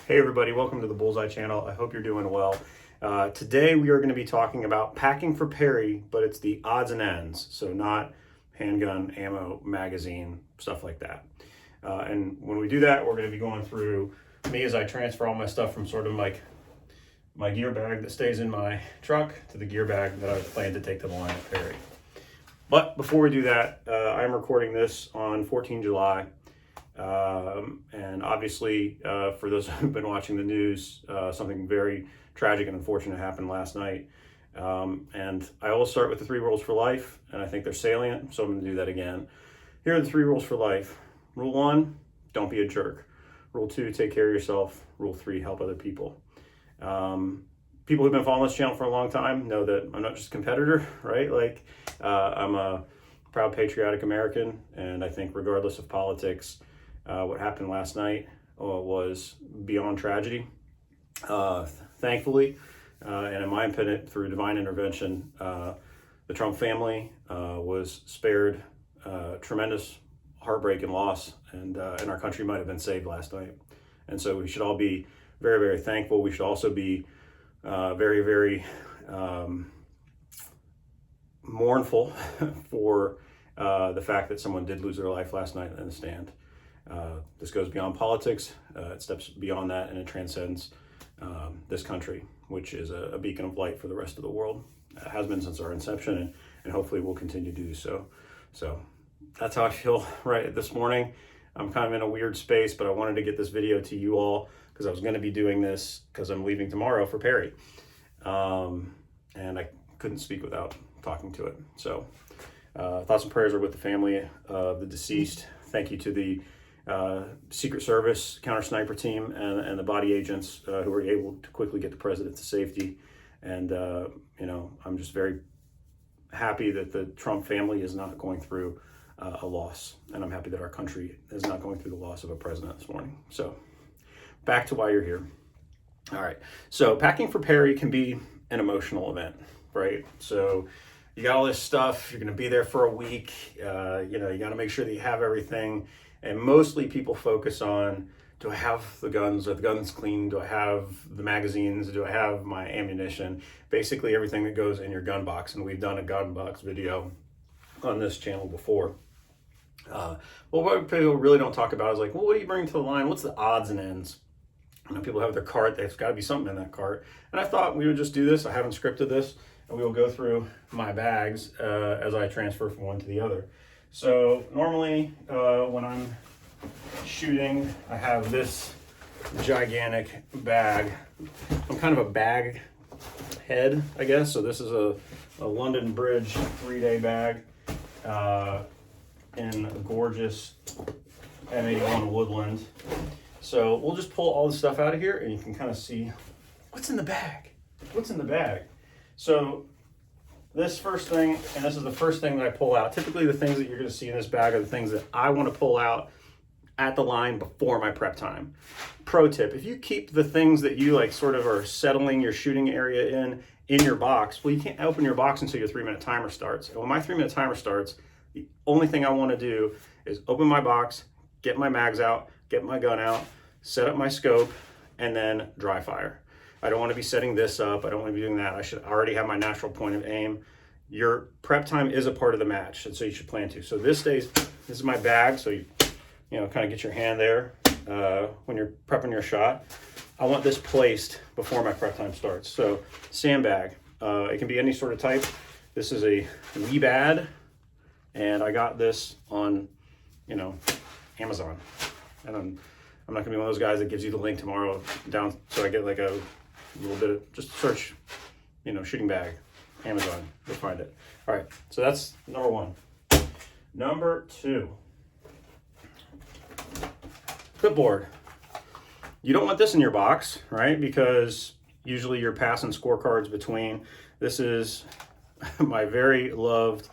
Hey everybody, welcome to the Bullseye channel. I hope you're doing well. Today we are going to be talking about packing for Perry, but it's the odds and ends, so not handgun, ammo, magazine, stuff like that. And when we do that, we're going to be going through me as I transfer all my stuff from sort of like my gear bag that stays in my truck to the gear bag that I plan to take to the line at Perry. But before we do that, I'm recording this on 14 July. And obviously, for those who've been watching the news, something very tragic and unfortunate happened last night. And I always start with the 3 rules for life, and I think they're salient, so I'm going to do that again. Here are the 3 rules for life. Rule 1, don't be a jerk. Rule 2, take care of yourself. Rule 3, help other people. People who've been following this channel for a long time know that I'm not just a competitor, right? Like, I'm a proud patriotic American, and I think regardless of politics, what happened last night was beyond tragedy. Thankfully, and in my opinion, through divine intervention, the Trump family was spared tremendous heartbreak and loss, and our country might have been saved last night. And so we should all be very, very thankful. We should also be very, very mournful for the fact that someone did lose their life last night in the stand. This goes beyond politics, it steps beyond that, and it transcends this country, which is a beacon of light for the rest of the world. It has been since our inception, and hopefully will continue to do so. So that's how I feel right this morning. I'm kind of in a weird space, but I wanted to get this video to you all because I was going to be doing this because I'm leaving tomorrow for Perry. And I couldn't speak without talking to it. So thoughts and prayers are with the family of the deceased. Thank you to the Secret Service counter sniper team and the body agents who were able to quickly get the president to safety. And, I'm just very happy that the Trump family is not going through a loss. And I'm happy that our country is not going through the loss of a president this morning. So back to why you're here. All right. So packing for Perry can be an emotional event, right? So you got all this stuff, you're going to be there for a week. You got to make sure that you have everything. And mostly people focus on, do I have the guns? Are the guns clean? Do I have the magazines? Do I have my ammunition? Basically everything that goes in your gun box. And we've done a gun box video on this channel before. What people really don't talk about is like, well, what do you bring to the line? What's the odds and ends? People have their cart. There's got to be something in that cart. And I thought we would just do this. I haven't scripted this. And we will go through my bags as I transfer from one to the other. So normally when I'm shooting, I have this gigantic bag. I'm kind of a bag head, I guess. So this is a London Bridge 3-day bag in a gorgeous M81 Woodland. So we'll just pull all the stuff out of here and you can kind of see what's in the bag. What's in the bag? So this first thing, and this is the first thing that I pull out. Typically the things that you're going to see in this bag are the things that I want to pull out at the line before my prep time. Pro tip, if you keep the things that you like sort of are settling your shooting area in your box, well, you can't open your box until your 3-minute timer starts. And when my 3-minute timer starts, the only thing I want to do is open my box, get my mags out, get my gun out, set up my scope, and then dry fire. I don't want to be setting this up. I don't want to be doing that. I should already have my natural point of aim. Your prep time is a part of the match, and so you should plan to. So this is my bag, so you kind of get your hand there when you're prepping your shot. I want this placed before my prep time starts. So sandbag, it can be any sort of type. This is a WeatherRite, and I got this on, Amazon. And I'm not gonna be one of those guys that gives you the link tomorrow down, so I get like a little bit of, just search, shooting bag, Amazon, you'll find it. All right, so that's number 1. Number 2, clipboard. You don't want this in your box, right? Because usually you're passing scorecards between. This is my very loved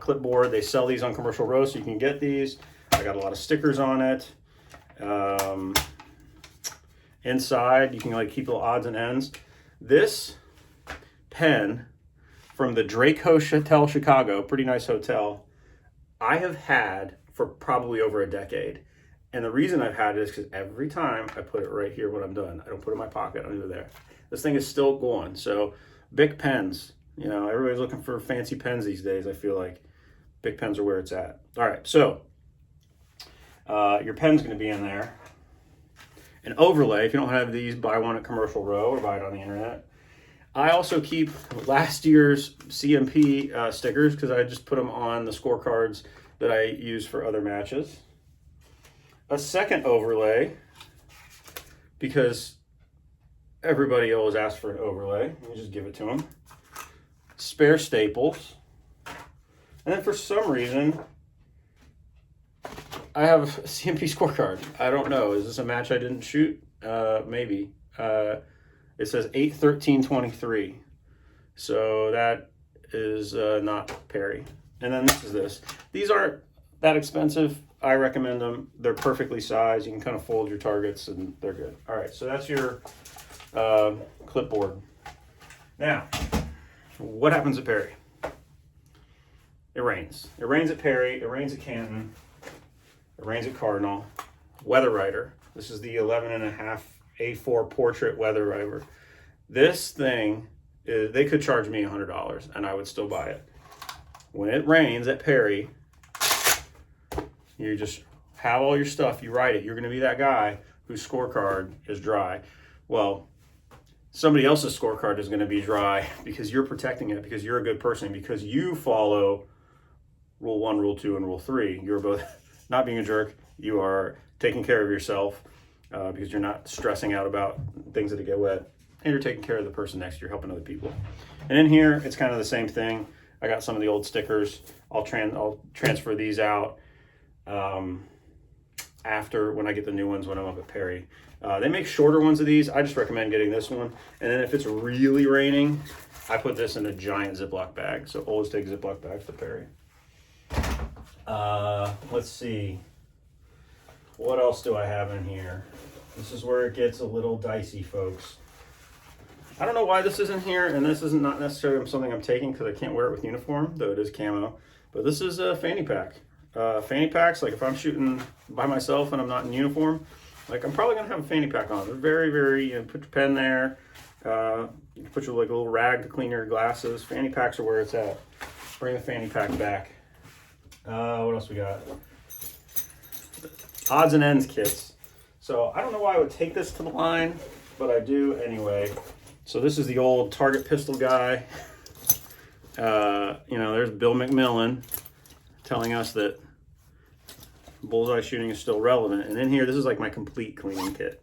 clipboard. They sell these on Commercial Row, so you can get these. I got a lot of stickers on it. Inside, you can keep the odds and ends. This pen from the Drake Hotel Chicago, pretty nice hotel, I have had for probably over a decade. And the reason I've had it is because every time I put it right here when I'm done. I don't put it in my pocket, I don't do it there. This thing is still going. So Bic pens, you know, everybody's looking for fancy pens these days. I feel like Bic pens are where it's at. All right, so your pen's gonna be in there. An overlay, if you don't have these, buy one at Commercial Row or buy it on the internet. I also keep last year's CMP stickers because I just put them on the scorecards that I use for other matches. A second overlay, because everybody always asks for an overlay. You just give it to them. Spare staples. And then for some reason, I have a CMP scorecard. I don't know. Is this a match I didn't shoot? Maybe. It says 8/13/23. So that is not Perry. And then this. These aren't that expensive. I recommend them. They're perfectly sized. You can kind of fold your targets and they're good. All right, so that's your clipboard. Now, what happens at Perry? It rains. It rains at Perry. It rains at Canton. It rains at Cardinal. WeatherRite. This is the 11.5 A4 portrait WeatherRite. This thing, they could charge me $100 and I would still buy it. When it rains at Perry, you just have all your stuff, you write it. You're going to be that guy whose scorecard is dry. Well, somebody else's scorecard is going to be dry because you're protecting it, because you're a good person, because you follow Rule 1, Rule 2, and Rule 3. You're both not being a jerk. You are taking care of yourself because you're not stressing out about things that get wet. And you're taking care of the person next to you, helping other people. And in here, it's kind of the same thing. I got some of the old stickers. I'll transfer these out after, when I get the new ones when I'm up at Perry. They make shorter ones of these. I just recommend getting this one. And then if it's really raining, I put this in a giant Ziploc bag. So always take Ziploc bags to Perry. Let's see. What else do I have in here? This is where it gets a little dicey, folks. I don't know why this isn't here, and this is not necessarily something I'm taking because I can't wear it with uniform, though it is camo. But this is a Fanny Pack. Fanny Packs, like if I'm shooting by myself and I'm not in uniform, like I'm probably gonna have a Fanny Pack on. They're very, very, you know, put your pen there. You can put your like a little rag to clean your glasses. Fanny Packs are where it's at. Bring the Fanny Pack back. What else we got? Odds and ends kits. So I don't know why I would take this to the line, but I do anyway. So this is the old target pistol guy. You know, there's Bill McMillan telling us that bullseye shooting is still relevant. And in here, this is like my complete cleaning kit.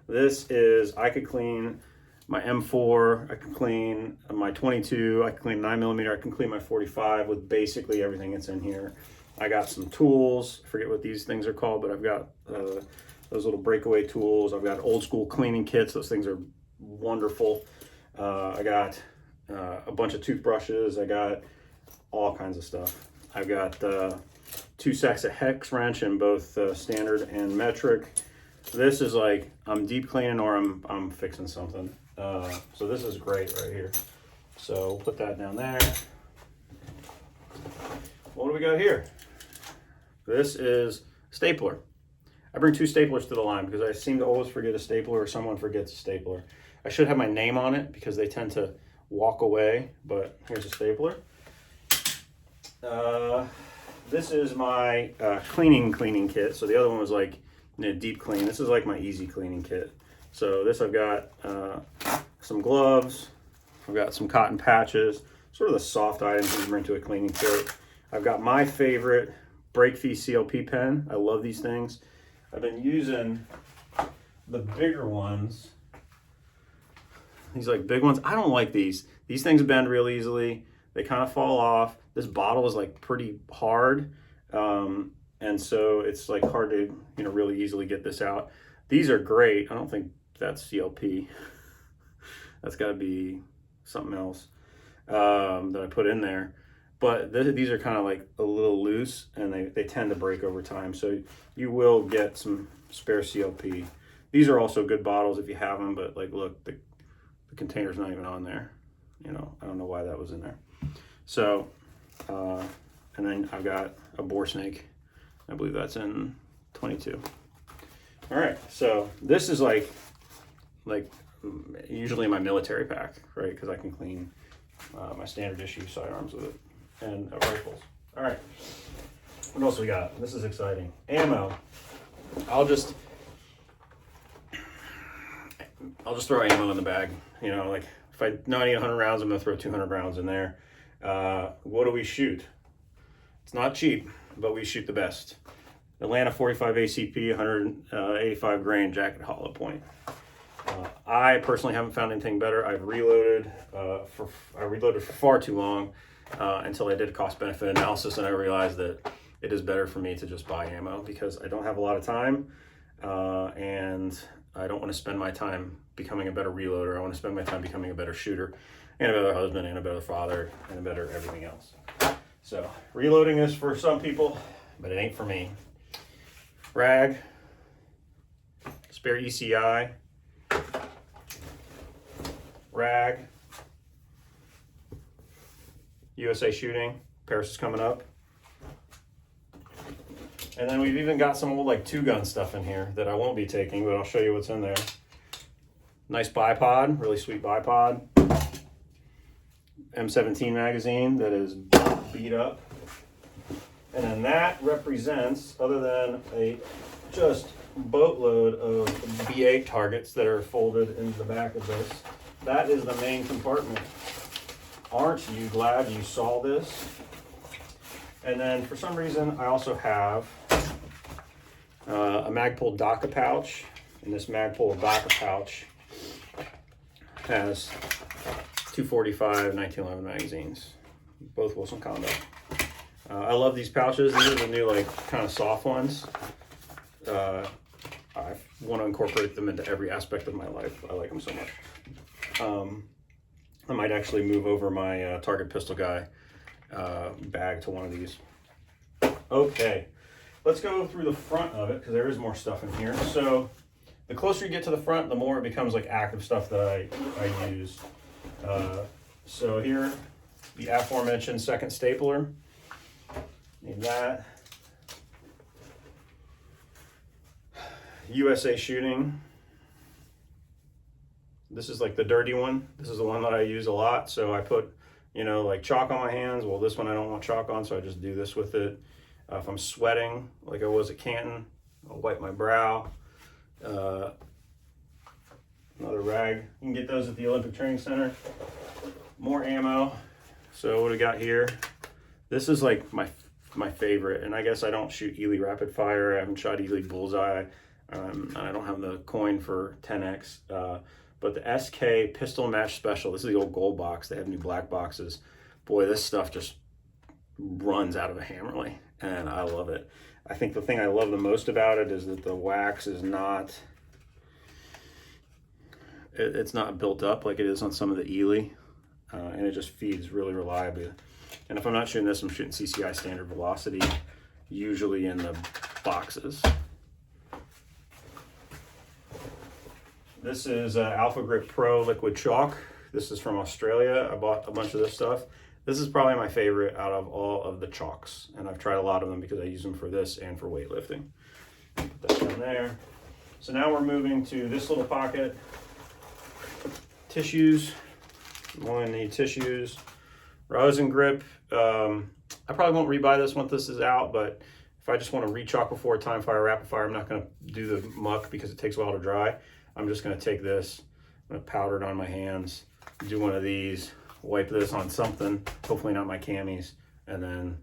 This is, I could clean my M4, I can clean my 22, I can clean 9mm, I can clean my 45 with basically everything that's in here. I got some tools, I forget what these things are called, but I've got those little breakaway tools. I've got old school cleaning kits. Those things are wonderful. I got a bunch of toothbrushes. I got all kinds of stuff. I've got 2 sets of hex wrench in both standard and metric. This is like I'm deep cleaning or I'm fixing something. So this is great right here. So put that down there. What do we got here? This is stapler. I bring 2 staplers to the line because I seem to always forget a stapler or someone forgets a stapler. I should have my name on it because they tend to walk away, but here's a stapler. This is my cleaning kit. So the other one was like deep clean. This is like my easy cleaning kit. So this I've got some gloves. I've got some cotton patches, sort of the soft items you bring to a cleaning kit. I've got my favorite Breakfee CLP pen. I love these things. I've been using the bigger ones. These like big ones. I don't like these. These things bend real easily. They kind of fall off. This bottle is like pretty hard. And so it's like hard to, you know, really easily get this out. These are great. I don't think that's CLP. That's got to be something else that I put in there. But these are kind of like a little loose and they tend to break over time. So you will get some spare CLP. These are also good bottles if you have them, but like, look, the container's not even on there. You know, I don't know why that was in there. So, and then I've got a boar snake. I believe that's in 22. All right, so this is like usually my military pack, right? Because I can clean my standard issue sidearms with it and rifles. All right, what else we got? This is exciting. Ammo. I'll just throw ammo in the bag. You know, like if I know I need 100 rounds, I'm gonna throw 200 rounds in there. What do we shoot? It's not cheap, but we shoot the best. Atlanta 45 ACP, 185 grain jacket hollow point. I personally haven't found anything better. I've reloaded for far too long until I did a cost-benefit analysis, and I realized that it is better for me to just buy ammo because I don't have a lot of time, and I don't want to spend my time becoming a better reloader. I want to spend my time becoming a better shooter, and a better husband, and a better father, and a better everything else. So reloading is for some people, but it ain't for me. Rag, spare ECI, rag, USA Shooting, Paris is coming up. And then we've even got some old like 2-gun stuff in here that I won't be taking, but I'll show you what's in there. Nice bipod, really sweet bipod. M17 magazine that is beat up. And then that represents, other than a just boatload of B8 targets that are folded into the back of this, that is the main compartment. Aren't you glad you saw this? And then for some reason, I also have a Magpul DACA pouch. And this Magpul DACA pouch has 245 1911 magazines, both Wilson Combat. I love these pouches. These are the new, like, kind of soft ones. I want to incorporate them into every aspect of my life. I like them so much. I might actually move over my Target Pistol Guy bag to one of these. Okay, let's go through the front of it because there is more stuff in here. So the closer you get to the front, the more it becomes like active stuff that I use. So here, the aforementioned second stapler. Need that. USA Shooting. This is like the dirty one. This is the one that I use a lot. So I put, you know, like chalk on my hands. Well, this one I don't want chalk on, so I just do this with it. If I'm sweating, like I was at Canton, I'll wipe my brow. Another rag. You can get those at the Olympic Training Center. More ammo. So what do we got here? This is like my favorite, and I guess I don't shoot Ely rapid fire. I haven't shot Ely bullseye. And I don't have the coin for 10x. But the SK Pistol Match Special, this is the old gold box. They have new black boxes. Boy, this stuff just runs out of a Hammerly, and I love it. I think the thing I love the most about it is that the wax is not, it's not built up like it is on some of the Ely, and it just feeds really reliably. And if I'm not shooting this, I'm shooting CCI standard velocity, usually in the boxes. This is Alpha Grip Pro Liquid Chalk. This is from Australia. I bought a bunch of this stuff. This is probably my favorite out of all of the chalks, and I've tried a lot of them because I use them for this and for weightlifting. Put that down there. So now we're moving to this little pocket. Tissues. I'm going to need tissues. Rosin grip. I probably won't rebuy this once this is out, but if I just want to re-chalk before time fire, rapid fire, I'm not going to do the muck because it takes a while to dry. I'm just going to take this, I'm going to powder it on my hands, do one of these, wipe this on something, hopefully not my camis, and then,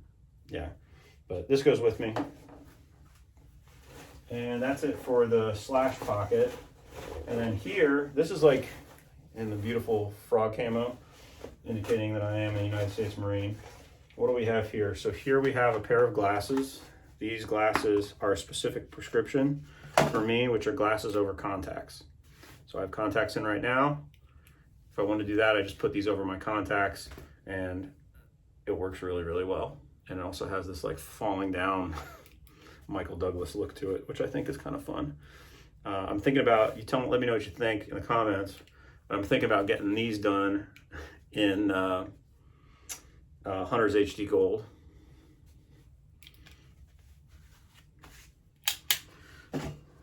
yeah. But this goes with me. And that's it for the slash pocket. And then here, this is like in the beautiful frog camo, indicating that I am a United States Marine. What do we have here? So here we have a pair of glasses. These glasses are a specific prescription for me, which are glasses over contacts. So I have contacts in right now. If I want to do that, I just put these over my contacts, and it works really, really well. And it also has this like falling down Michael Douglas look to it, which I think is kind of fun. I'm thinking about, let me know what you think in the comments. I'm thinking about getting these done in Hunter's HD Gold.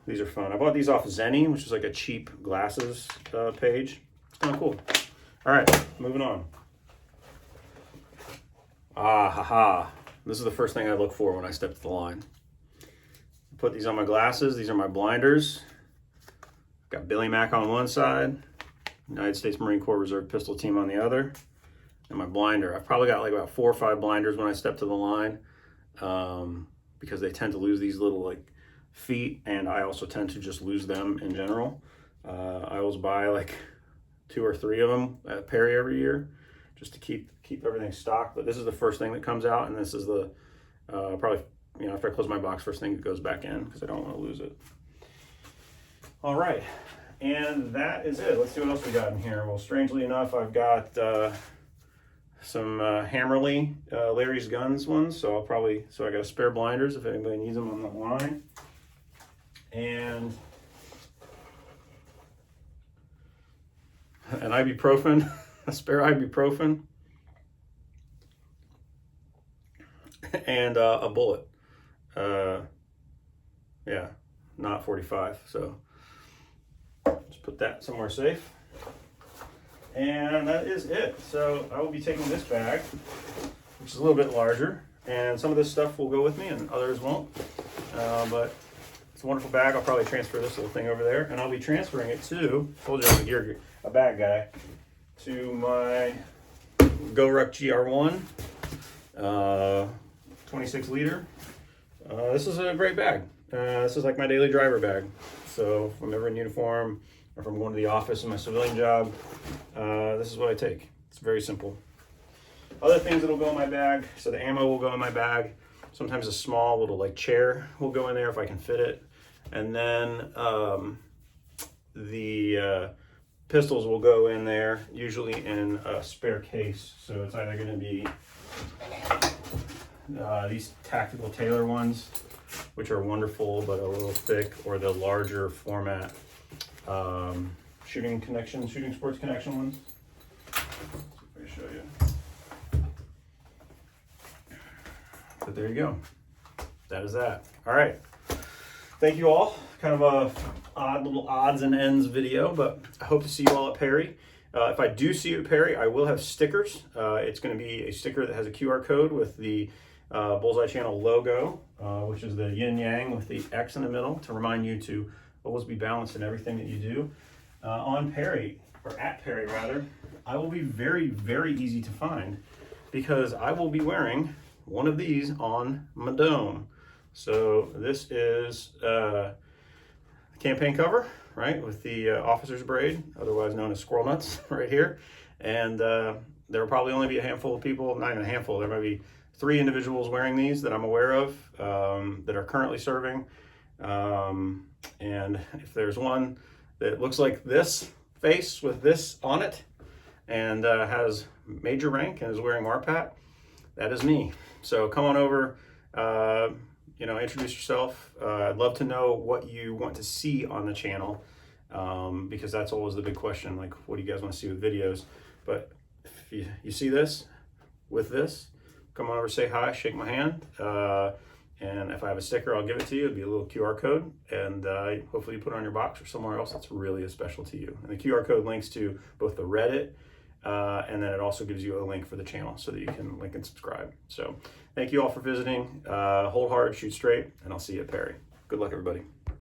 These are fun. I bought these off Zenny, which is like a cheap glasses page. It's kind of cool. All right, moving on. Ah, haha. This is the first thing I look for when I step to the line. Put these on my glasses. These are my blinders. Got Billy Mack on one side, United States Marine Corps Reserve Pistol Team on the other, and my blinder. I've probably got like about 4 or 5 blinders when I step to the line, because they tend to lose these little like feet, and I also tend to just lose them in general. I always buy like 2 or 3 of them at Perry every year just to keep everything stocked. But this is the first thing that comes out, and this is the probably, you know, after I close my box, first thing that goes back in because I don't want to lose it. All right, and that is it. Let's see what else we got in here. Well, strangely enough, I've got some Hammerly Larry's Guns ones, so I got a spare blinders if anybody needs them on the line, and an ibuprofen, a spare ibuprofen, and a bullet. Yeah, not 45, so just put that somewhere safe. And that is it. So I will be taking this bag, which is a little bit larger, and some of this stuff will go with me and others won't. But it's a wonderful bag. I'll probably transfer this little thing over there, and I'll be transferring it to, told you I'm a bag guy, to my GoRuck GR1 26 liter. This is a great bag. This is like my daily driver bag. So if I'm ever in uniform, or if I'm going to the office in my civilian job, this is what I take. It's very simple. Other things that'll go in my bag, so the ammo will go in my bag. Sometimes a small little like chair will go in there if I can fit it. And then the pistols will go in there, usually in a spare case. So it's either gonna be these tactical Taylor ones, which are wonderful but a little thick, or the larger format shooting sports connection ones. Let me show you. But there you go. That is that. All right. Thank you all. Kind of a odd little odds and ends video, but I hope to see you all at Perry. If I do see you at Perry, I will have stickers. It's going to be a sticker that has a QR code with the Bullseye Channel logo, which is the yin yang with the X in the middle, to remind you to always be balanced in everything that you do. On Perry, or at Perry rather, I will be very, very easy to find because I will be wearing one of these on my dome. So this is a campaign cover, right, with the officer's braid, otherwise known as squirrel nuts, right here. And there will probably only be a handful of people, not even a handful, there might be 3 individuals wearing these that I'm aware of that are currently serving. And if there's one that looks like this face with this on it and has major rank and is wearing MARPAT, that is me. So come on over, you know, introduce yourself. I'd love to know what you want to see on the channel, because that's always the big question, like what do you guys want to see with videos? But if you see this with this, come on over, say hi, shake my hand, and if I have a sticker, I'll give it to you. It'll be a little QR code, and hopefully you put it on your box or somewhere else that's really special to you. And the QR code links to both the Reddit, and then it also gives you a link for the channel so that you can link and subscribe. So thank you all for visiting. Hold hard, shoot straight, and I'll see you at Perry. Good luck, everybody.